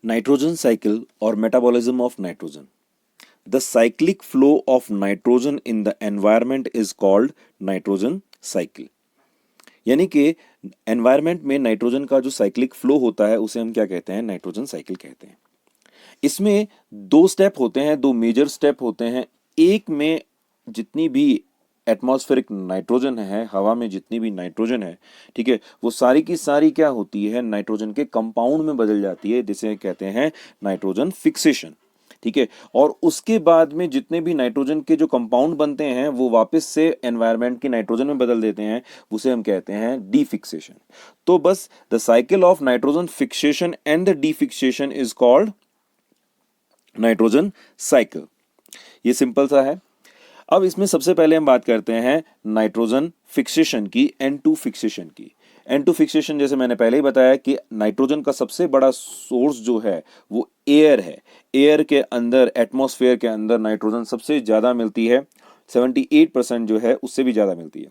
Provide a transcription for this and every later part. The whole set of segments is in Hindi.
Nitrogen cycle or metabolism of nitrogen. The cyclic flow of nitrogen in the environment is called nitrogen cycle. यानी कि एनवायरनमेंट में नाइट्रोजन का जो साइक्लिक फ्लो होता है उसे हम क्या कहते हैं, नाइट्रोजन साइकिल कहते हैं। इसमें दो स्टेप होते हैं, दो मेजर स्टेप होते हैं। एक में जितनी भी एटमॉस्फेरिक नाइट्रोजन है, हवा में जितनी भी नाइट्रोजन है, ठीक है, वो सारी की सारी क्या होती है, नाइट्रोजन के कंपाउंड में बदल जाती है, जिसे कहते हैं नाइट्रोजन फिक्सेशन। ठीक है, और उसके बाद में जितने भी नाइट्रोजन के जो कंपाउंड बनते हैं वो वापस से एनवायरनमेंट की नाइट्रोजन में बदल देते हैं, उसे हम कहते हैं डीफिक्सेशन। तो बस the cycle of nitrogen fixation and the defixation is called nitrogen cycle. ये सिंपल सा है। अब इसमें सबसे पहले हम बात करते हैं नाइट्रोजन फिक्सेशन की, N2 फिक्सेशन की। N2 फिक्सेशन जैसे मैंने पहले ही बताया कि नाइट्रोजन का सबसे बड़ा सोर्स जो है वो एयर है। एयर के अंदर, एटमॉस्फेयर के अंदर नाइट्रोजन सबसे ज्यादा मिलती है, 78% जो है उससे भी ज्यादा मिलती है।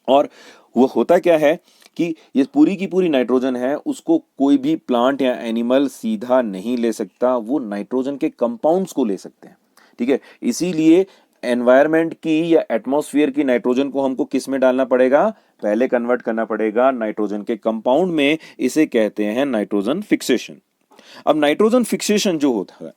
और वो होता क्या है कि ये पूरी की पूरी नाइट्रोजन है, उसको कोई भी प्लांट या एनिमल सीधा नहीं ले सकता, वो नाइट्रोजन के कंपाउंड्स को ले सकते हैं। ठीक है, इसीलिए एनवायरनमेंट की या एटमॉस्फेयर की नाइट्रोजन को हमको किस में डालना पड़ेगा, पहले कन्वर्ट करना पड़ेगा नाइट्रोजन के कंपाउंड में। इसे कहते हैं नाइट्रोजन फिक्सेशन। अब नाइट्रोजन फिक्सेशन जो होता है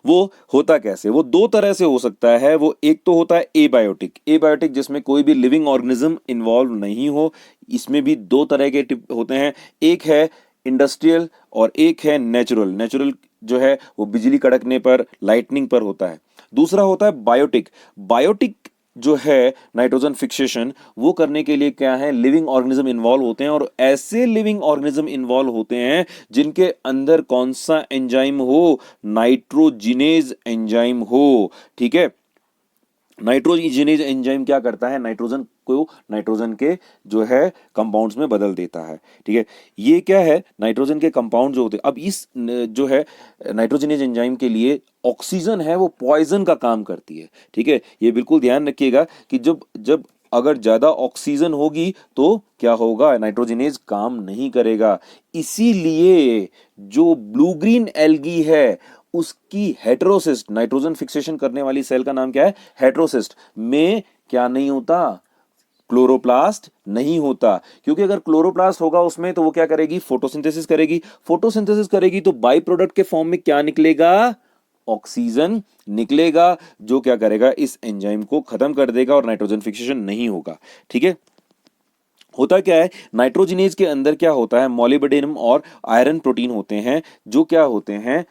वो होता कैसे, वो दो तरह से हो सकता है। वो एक तो होता है एबायोटिक। एबायोटिक जिसमें कोई भी लिविंग ऑर्गेनिज्म इन्वॉल्व नहीं हो। इसमें भी दो तरह के होते हैं, एक है इंडस्ट्रियल और एक है नेचुरल। नेचुरल जो है वो बिजली कड़कने पर, लाइटनिंग पर होता है। दूसरा होता है बायोटिक। बायोटिक जो है नाइट्रोजन फिक्सेशन, वो करने के लिए क्या है, लिविंग ऑर्गेनिज्म इन्वॉल्व होते हैं, और ऐसे लिविंग ऑर्गेनिज्म इन्वॉल्व होते हैं जिनके अंदर कौन सा एंजाइम हो, नाइट्रोजिनेज एंजाइम हो। ठीक है, नाइट्रोजिनेज एंजाइम क्या करता है, नाइट्रोजन को नाइट्रोजन के जो है कंपाउंड्स में बदल देता है। ठीक है, ये क्या है, नाइट्रोजन के कंपाउंड जो होते हैं। अब इस जो है नाइट्रोजिनेज एंजाइम के लिए ऑक्सीजन है वो पॉइजन का काम करती है। ठीक है, ये बिल्कुल ध्यान रखिएगा कि जब जब अगर ज्यादा ऑक्सीजन होगी तो क्या होगा, नाइट्रोजिनेज काम नहीं करेगा। इसीलिए जो ब्लू ग्रीन एल्गी है उसकी हेटेरोसिस्ट, नाइट्रोजन फिक्सेशन करने वाली सेल का नाम क्या है, हेटेरोसिस्ट में क्या नहीं होता, क्लोरोप्लास्ट नहीं होता। क्योंकि अगर क्लोरोप्लास्ट होगा उसमें तो वो क्या करेगी, फोटोसिंथेसिस करेगी। फोटोसिंथेसिस करेगी तो बाई प्रोडक्ट के फॉर्म में क्या निकलेगा, ऑक्सीजन निकलेगा, जो क्या करेगा, इस एंजाइम को खत्म कर देगा और नाइट्रोजन फिक्सेशन नहीं होगा। ठीक है, होता क्या है, नाइट्रोजिनेज के अंदर क्या होता है, मोलिब्डेनम और आयरन प्रोटीन होते हैं जो क्या होते हैं,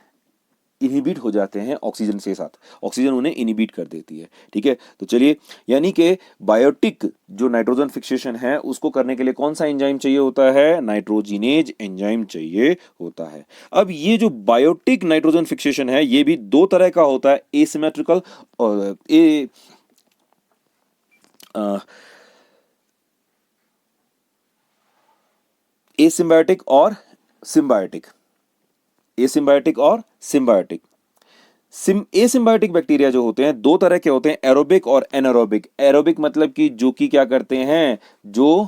इनहिबिट हो जाते हैं ऑक्सीजन के साथ। ऑक्सीजन उन्हें इनहिबिट कर देती है। ठीक है, तो चलिए, यानी कि बायोटिक जो नाइट्रोजन फिक्सेशन है उसको करने के लिए कौन सा एंजाइम चाहिए होता है, नाइट्रोजिनेज एंजाइम चाहिए होता है। अब ये जो बायोटिक नाइट्रोजन फिक्सेशन है ये भी दो तरह का होता है, एसिमेट्रिकल और एसिम्बायोटिक और सिम्बायोटिक। एसिम्बायोटिक और सिम्बायोटिक। एसिम्बायोटिक बैक्टीरिया जो होते हैं दो तरह के होते हैं, एरोबिक और एनारोबिक। एरोबिक मतलब कि जो कि क्या करते हैं, जो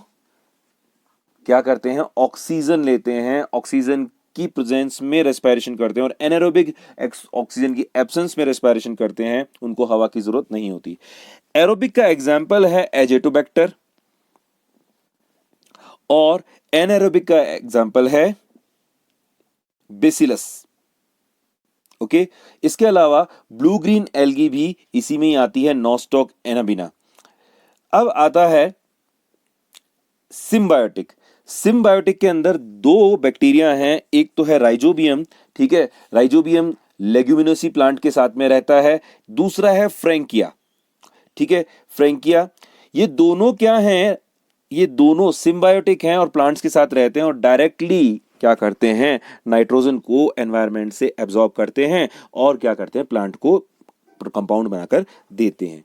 क्या करते हैं, ऑक्सीजन लेते हैं, ऑक्सीजन की प्रेजेंस में रेस्पिरेशन करते हैं। और एनारोबिक ऑक्सीजन की एब्सेंस में रेस्पिरेशन करते हैं, उनको हवा की जरूरत नहीं होती। एरोबिक का एग्जाम्पल है एजेटोबैक्टर और एनारोबिक का एग्जाम्पल है बेसिलस। ओके, इसके अलावा ब्लू ग्रीन एल्गी भी इसी में ही आती है, नॉस्टॉक एनाबिना। अब आता है सिम्बायोटिक। सिम्बायोटिक के अंदर दो बैक्टीरिया हैं, एक तो है राइजोबियम। ठीक है, राइजोबियम लेग्यूमिनोसी प्लांट के साथ में रहता है। दूसरा है फ्रैंकिया। ठीक है, फ्रैंकिया। ये दोनों क्या हैं, ये दोनों सिम्बायोटिक हैं और प्लांट्स के साथ रहते हैं और डायरेक्टली क्या करते हैं, नाइट्रोजन को एनवायरनमेंट से एब्जॉर्ब करते हैं और क्या करते हैं, प्लांट को कंपाउंड बनाकर देते हैं।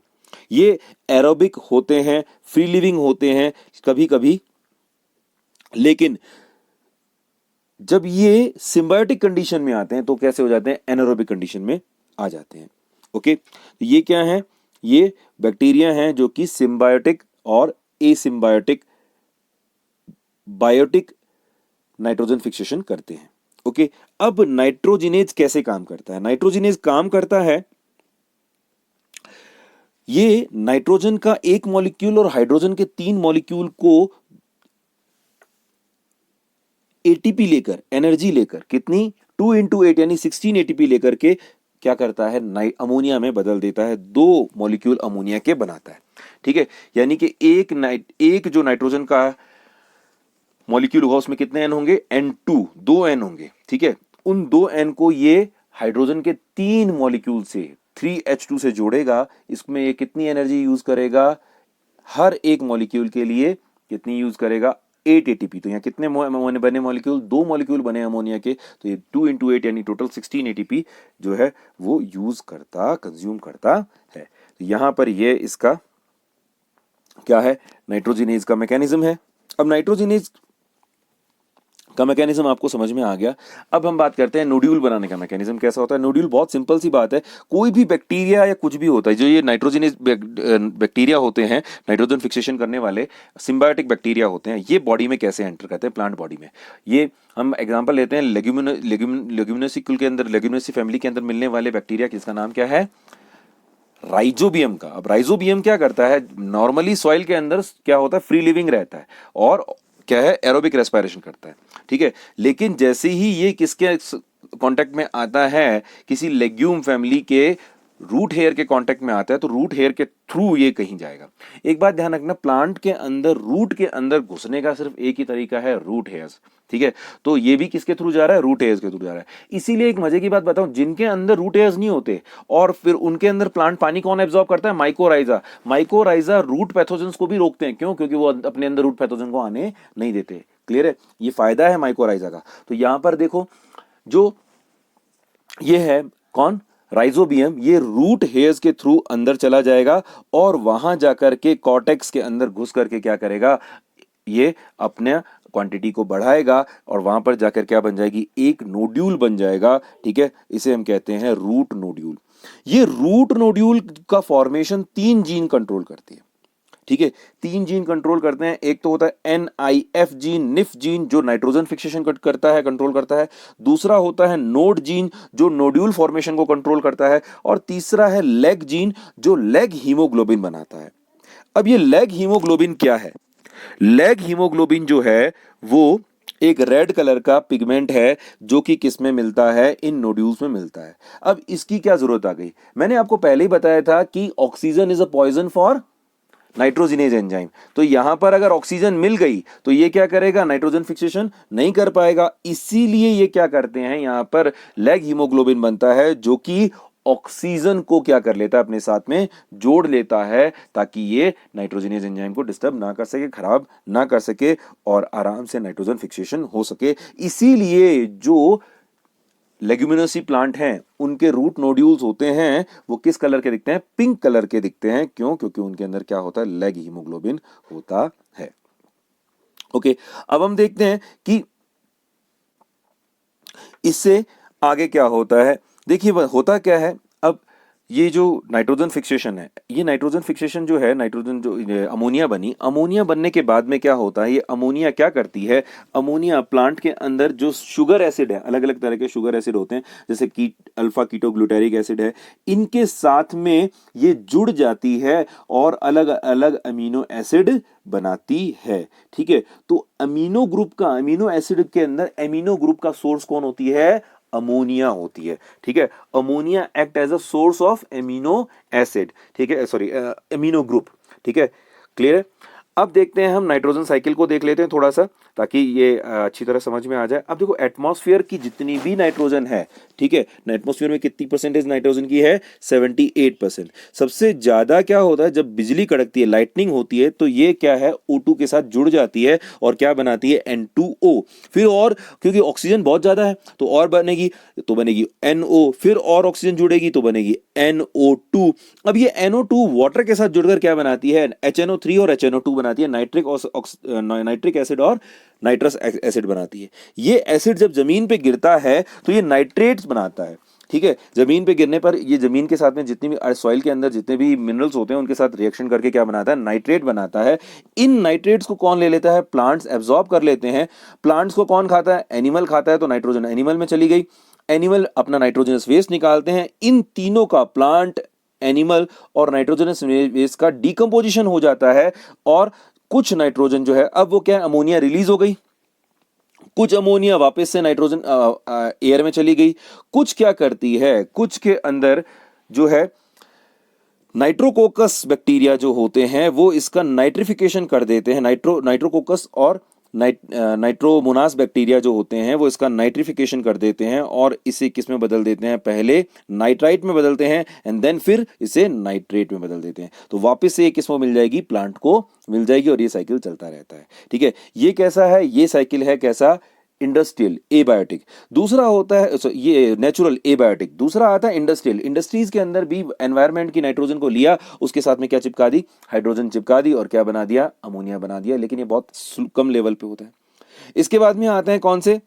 ये एरोबिक होते हैं, फ्री लिविंग होते हैं कभी कभी, लेकिन जब ये सिम्बायोटिक कंडीशन में आते हैं तो कैसे हो जाते हैं, एनारोबिक कंडीशन में आ जाते हैं। ओके, तो ये क्या है, ये बैक्टीरिया हैं जो कि सिम्बायोटिक और एसिम्बायोटिक बायोटिक नाइट्रोजन फिक्सेशन करते हैं। ओके, अब नाइट्रोजिनेज कैसे काम करता है? नाइट्रोजिनेज काम करता है, ये नाइट्रोजन का एक मॉलिक्यूल और हाइड्रोजन के 3 मॉलिक्यूल को एटीपी लेकर, एनर्जी लेकर, कितनी 2 इंटू 8 यानी 16 एटीपी लेकर के क्या करता है, अमोनिया में बदल देता है, 2 मॉलिक्यूल अमोनिया के बनाता है। ठीक है, यानी कि एक जो नाइट्रोजन का मॉलिक्यूल होगा उसमें कितने एन होंगे, N2, 2 एन होंगे। ठीक है, उन 2 एन को ये हाइड्रोजन के 3 मॉलिक्यूल से 3H2 से जोड़ेगा, इसमें ये कितनी एनर्जी यूज करेगा, हर एक मॉलिक्यूल के लिए कितनी यूज करेगा, 8 एटीपी। तो यहाँ कितने बने मॉलिक्यूल, 2 मॉलिक्यूल बने अमोनिया के, तो ये 2 इंटू 8 यानी टोटल 16 एटीपी जो है वो यूज करता, कंज्यूम करता है। तो यहां पर ये इसका क्या है, नाइट्रोजिनेज का मैकेनिज्म है। अब नाइट्रोजिनेज का मैकेनिज्म आपको समझ में आ गया। अब हम बात करते हैं नोड्यूल बनाने का मैकेनिज्म कैसा होता है। नोड्यूल बहुत सिंपल सी बात है, कोई भी बैक्टीरिया या कुछ भी होता है, जो ये नाइट्रोजिनेज बैक्टीरिया होते हैं, नाइट्रोजन फिक्सेशन करने वाले सिम्बायोटिक बैक्टीरिया होते हैं, ये बॉडी में कैसे एंटर करते हैं, प्लांट बॉडी में। ये हम एग्जाम्पल लेते हैं लेग्यूमिनोसी कुल के अंदर, लेग्यूमिनोसी फैमिली के अंदर मिलने वाले बैक्टीरिया, किसका नाम क्या है, राइजोबियम का। अब राइजोबियम क्या करता है, नॉर्मली सॉइल के अंदर क्या होता है, फ्री लिविंग रहता है और क्या है, एरोबिक रेस्पिरेशन करता है। ठीक है, लेकिन जैसे ही ये किसके कांटेक्ट में आता है, किसी लेग्यूम फैमिली के रूट हेयर के कांटेक्ट में आता है, तो रूट हेयर के थ्रू ये कहीं जाएगा। एक बात ध्यान रखना, प्लांट के अंदर, रूट के अंदर घुसने का सिर्फ एक ही तरीका है, रूट हेयर्स। ठीक है, तो ये भी किसके थ्रू जा रहा है, रूट हेयर्स के थ्रू जा रहा है। इसीलिए एक मजे की बात बताऊं, जिनके अंदर रूट हेयर्स नहीं होते और फिर उनके अंदर प्लांट पानी कौन एब्जॉर्ब करता है, माइकोराइजा। माइकोराइजा रूट पैथोजेंस को भी रोकते हैं, क्यों, क्योंकि वो अपने अंदर रूट पैथोजन को आने नहीं देते। क्लियर है, ये फायदा है माइकोराइजा का। तो यहां पर देखो, जो ये है कौन, राइजोबियम, ये रूट हेयर्स के थ्रू अंदर चला जाएगा और वहां जाकर के कॉर्टेक्स के अंदर घुस करके क्या करेगा, ये अपने क्वांटिटी को बढ़ाएगा और वहां पर जाकर क्या बन जाएगी, एक नोड्यूल बन जाएगा। ठीक है, इसे हम कहते हैं रूट नोड्यूल। ये रूट नोड्यूल का फॉर्मेशन 3 जीन कंट्रोल करती है। ठीक है, 3 जीन कंट्रोल करते हैं। एक तो होता है NIF जीन, निफ जीन, जो नाइट्रोजन फिक्सेशन करता है, कंट्रोल करता है। दूसरा होता है नोड जीन, जो नोड्यूल फॉर्मेशन को कंट्रोल करता है। और तीसरा है लेग जीन, जो लेग हीमोग्लोबिन बनाता है। अब ये लेग हीमोग्लोबिन क्या है, लेग हीमोग्लोबिन जो है वो एक रेड कलर का पिगमेंट है, जो कि किस में मिलता है, इन नोड्यूल्स में मिलता है। अब इसकी क्या जरूरत आ गई, मैंने आपको पहले ही बताया था कि oxygen is a poison for nitrogenase enzyme. तो यहां पर अगर ऑक्सीजन मिल गई तो ये क्या करेगा, नाइट्रोजन फिक्सेशन नहीं कर पाएगा। इसीलिए ये क्या करते हैं, यहां पर लेग हीमोग्लोबिन बनता है, जो कि ऑक्सीजन को क्या कर लेता है, अपने साथ में जोड़ लेता है, ताकि ये नाइट्रोजिनेज एंजाइम को डिस्टर्ब ना कर सके, खराब ना कर सके और आराम से नाइट्रोजन फिक्सेशन हो सके। इसीलिए जो लेग्यूमिनोसी प्लांट हैं, उनके रूट नोड्यूल्स होते हैं, वो किस कलर के दिखते हैं, पिंक कलर के दिखते हैं। क्यों, क्योंकि उनके अंदर क्या होता है, लेग हीमोग्लोबिन होता है। ओके, अब हम देखते हैं कि इससे आगे क्या होता है। देखिए होता क्या है, अब ये जो नाइट्रोजन फिक्सेशन है, ये नाइट्रोजन फिक्सेशन जो है, नाइट्रोजन जो अमोनिया बनी, अमोनिया बनने के बाद में क्या होता है, ये अमोनिया क्या करती है, अमोनिया प्लांट के अंदर जो शुगर एसिड है, अलग अलग तरह के शुगर एसिड होते हैं, जैसे अल्फा कीटोग्लूटेरिक एसिड है, इनके साथ में ये जुड़ जाती है और अलग अलग अमीनो एसिड बनाती है। ठीक है, तो अमीनो ग्रुप का, अमीनो एसिड के अंदर अमीनो ग्रुप का सोर्स कौन होती है, अमोनिया होती है। ठीक है, ammonia act as a source of amino acid. ठीक है, सॉरी एमिनो ग्रुप। ठीक है, क्लियर है। अब देखते हैं हम नाइट्रोजन साइकिल को देख लेते हैं थोड़ा सा, ताकि ये अच्छी तरह समझ में आ जाए। अब देखो, एटमॉस्फेयर की जितनी भी नाइट्रोजन है, ठीक है, एटमॉस्फेयर में कितनी परसेंटेज नाइट्रोजन की है, 78%। सबसे ज्यादा क्या होता है, जब बिजली कड़कती है, लाइटनिंग होती है, तो ये क्या है, O2 के साथ जुड़ जाती है और क्या बनाती है, N2O। फिर और क्योंकि ऑक्सीजन बहुत ज्यादा है तो और बनेगी, तो बनेगी NO, फिर और ऑक्सीजन जुड़ेगी तो बनेगी NO2। अब ये NO2 वाटर के साथ जुड़कर क्या बनाती है, HNO3 और HNO2 बनाती है, नाइट्रिक एसिड और नाइट्रस एसिड बनाती है। ये एसिड जब जमीन पे गिरता है तो ये नाइट्रेट्स बनाता है। ठीक है। जमीन पे गिरने पर ये जमीन के साथ में जितनी भी सॉइल के अंदर जितने भी मिनरल्स होते हैं उनके साथ रिएक्शन करके क्या बनाता है, नाइट्रेट बनाता है। इन नाइट्रेट्स को कौन ले लेता है, प्लांट्स एब्जॉर्ब कर लेते हैं। प्लांट्स को कौन खाता है, एनिमल खाता है, तो नाइट्रोजन एनिमल में चली गई। एनिमल अपना नाइट्रोजनस वेस्ट निकालते हैं। इन तीनों का, प्लांट, एनिमल और नाइट्रोजनस वेस्ट का डिकम्पोजिशन हो जाता है और कुछ नाइट्रोजन जो है अब वो क्या है, अमोनिया रिलीज हो गई, कुछ अमोनिया वापस से नाइट्रोजन एयर में चली गई। कुछ क्या करती है, कुछ के अंदर जो है नाइट्रोकोकस बैक्टीरिया जो होते हैं वो इसका नाइट्रिफिकेशन कर देते हैं। नाइट्रोकोकस और नाइट्रोमोनास बैक्टीरिया जो होते हैं वो इसका नाइट्रिफिकेशन कर देते हैं और इसे किस में बदल देते हैं, पहले नाइट्राइट में बदलते हैं एंड देन फिर इसे नाइट्रेट में बदल देते हैं। तो वापस से किस में मिल जाएगी, प्लांट को मिल जाएगी और ये साइकिल चलता रहता है। ठीक है, ये कैसा है, ये साइकिल है कैसा, इंडस्ट्रियल एबायोटिक। दूसरा होता है ये नेचुरल एबायोटिक, दूसरा आता है इंडस्ट्रियल। इंडस्ट्रीज के अंदर भी एनवायरनमेंट की नाइट्रोजन को लिया, उसके साथ में क्या चिपका दी, हाइड्रोजन चिपका दी और क्या बना दिया, अमोनिया बना दिया, लेकिन ये बहुत कम लेवल पे होता है। इसके बाद में आते हैं कौन से,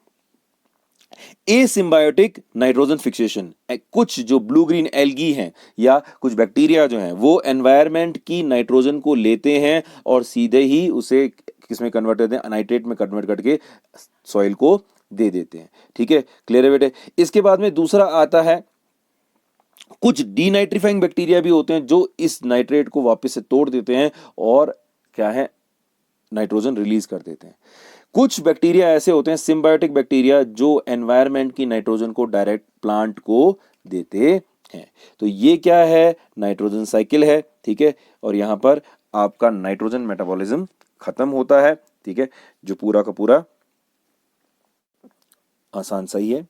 एसिम्बायोटिक नाइट्रोजन फिक्सेशन। कुछ जो ब्लू ग्रीन एल्गी हैं या कुछ बैक्टीरिया जो हैं वो एनवायरनमेंट की नाइट्रोजन को लेते हैं और सीधे ही उसे किसमें कन्वर्ट करते हैं, नाइट्रेट में कन्वर्ट करके सॉइल को दे देते हैं। ठीक है, क्लियर है बेटे। इसके बाद में दूसरा आता है, कुछ डीनाइट्रीफाइंग बैक्टीरिया भी होते हैं जो इस नाइट्रेट को वापस से तोड़ देते हैं और क्या है, नाइट्रोजन रिलीज कर देते हैं। कुछ बैक्टीरिया ऐसे होते हैं सिम्बायोटिक बैक्टीरिया जो एनवायरनमेंट की नाइट्रोजन को डायरेक्ट प्लांट को देते हैं। तो ये क्या है, नाइट्रोजन साइकिल है। ठीक है, और यहां पर आपका नाइट्रोजन मेटाबॉलिज्म खत्म होता है। ठीक है, जो पूरा का पूरा आसान सही है।